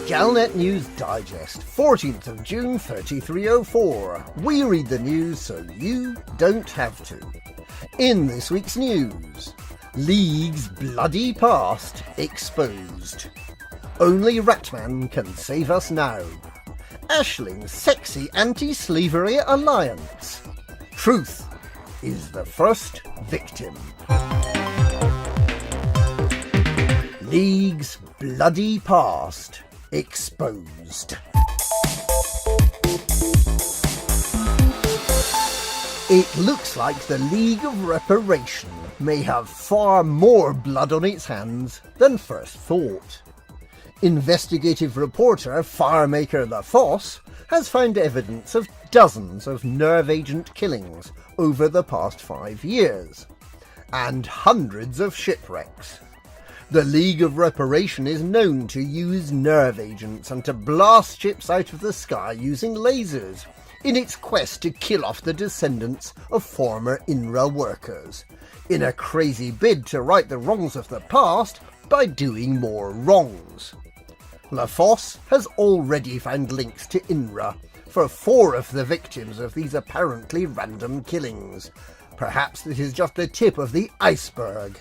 Galnet News Digest, 14th of June 3304. We read the news so you don't have to. In this week's news, League's bloody past exposed. Only Ratman can save us now. Ashling's sexy anti-slavery alliance. Truth is the first victim. League's bloody past exposed. It looks like the League of Reparation may have far more blood on its hands than first thought. Investigative reporter Firemaker LaFosse has found evidence of dozens of nerve agent killings over the past 5 years, and hundreds of shipwrecks. The League of Reparation is known to use nerve agents and to blast ships out of the sky using lasers in its quest to kill off the descendants of former INRA workers, in a crazy bid to right the wrongs of the past by doing more wrongs. LaFosse has already found links to INRA for 4 of the victims of these apparently random killings. Perhaps this is just the tip of the iceberg.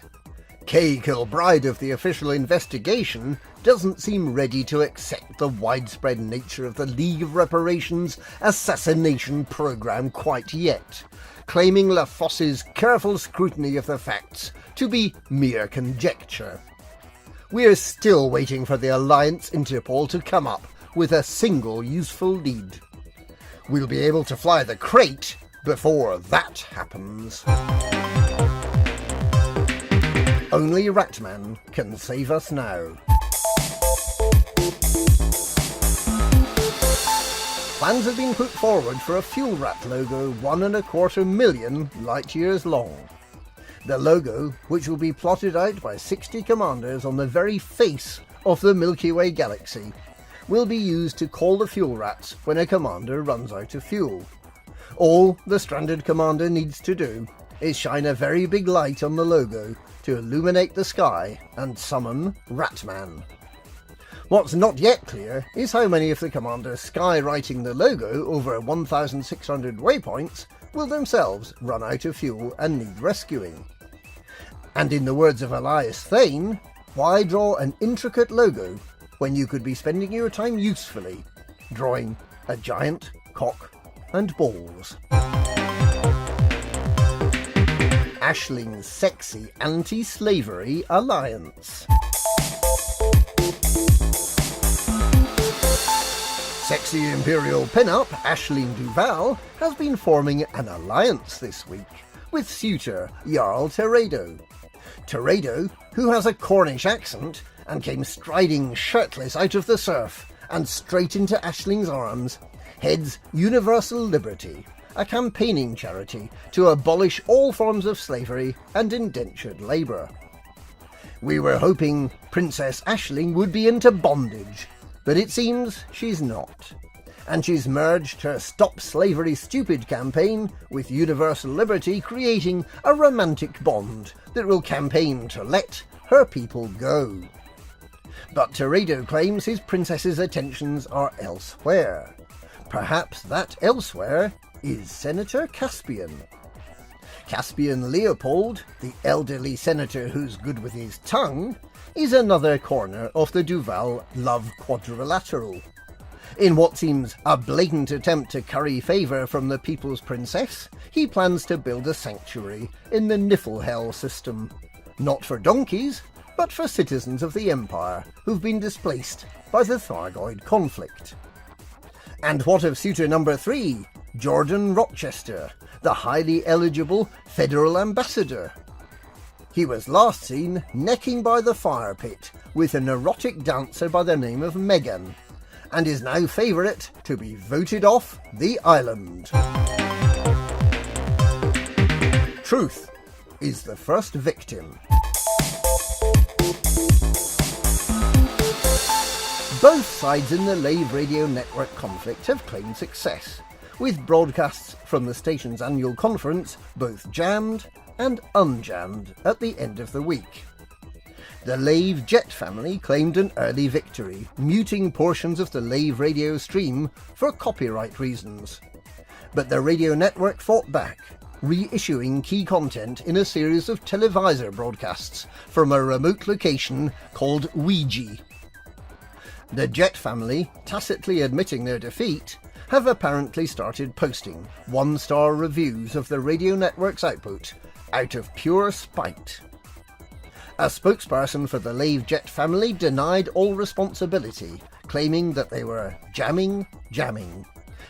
Kay Kilbride of the official investigation doesn't seem ready to accept the widespread nature of the League of Reparation's assassination program quite yet, claiming LaFosse's careful scrutiny of the facts to be mere conjecture. We're still waiting for the Alliance Interpol to come up with a single useful lead. We'll be able to fly the crate before that happens. Only Ratman can save us now. Plans have been put forward for a fuel rat logo 1.25 million light years long. The logo, which will be plotted out by 60 commanders on the very face of the Milky Way galaxy, will be used to call the fuel rats when a commander runs out of fuel. All the stranded commander needs to do is shine a very big light on the logo to illuminate the sky and summon Ratman. What's not yet clear is how many of the commanders skywriting the logo over 1,600 waypoints will themselves run out of fuel and need rescuing. And in the words of Elias Thane, why draw an intricate logo when you could be spending your time usefully drawing a giant cock and balls? Ashling's sexy anti-slavery alliance. Sexy imperial pin-up Aisling Duval has been forming an alliance this week with suitor Jarl Teredo. Teredo, who has a Cornish accent and came striding shirtless out of the surf and straight into Ashling's arms, heads Universal Liberty, a campaigning charity to abolish all forms of slavery and indentured labour. We were hoping Princess Aisling would be into bondage, but it seems she's not. And she's merged her Stop Slavery Stupid campaign with Universal Liberty, creating a romantic bond that will campaign to let her people go. But Teredo claims his princess's attentions are elsewhere. Perhaps that elsewhere is Senator Caspian. Caspian Leopold, the elderly senator who's good with his tongue, is another corner of the Duval love quadrilateral. In what seems a blatant attempt to curry favour from the People's Princess, he plans to build a sanctuary in the Niflhel system, not for donkeys, but for citizens of the Empire who've been displaced by the Thargoid conflict. And what of suitor number 3, Jordan Rochester, the highly eligible federal ambassador? He was last seen necking by the fire pit with an erotic dancer by the name of Megan, and is now favourite to be voted off the island. Truth is the first victim. Both sides in the Lave Radio Network conflict have claimed success, with broadcasts from the station's annual conference both jammed and unjammed at the end of the week. The Lave Jet family claimed an early victory, muting portions of the Lave radio stream for copyright reasons. But the radio network fought back, reissuing key content in a series of televisor broadcasts from a remote location called Ouija. The Jet family, tacitly admitting their defeat, have apparently started posting one-star reviews of the radio network's output out of pure spite. A spokesperson for the Lave Jet family denied all responsibility, claiming that they were jamming,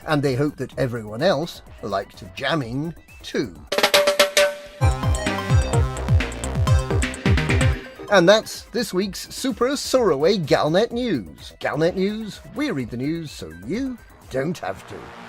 and they hope that everyone else liked jamming too. And that's this week's Super Soraway Galnet News. Galnet News, we read the news so you don't have to.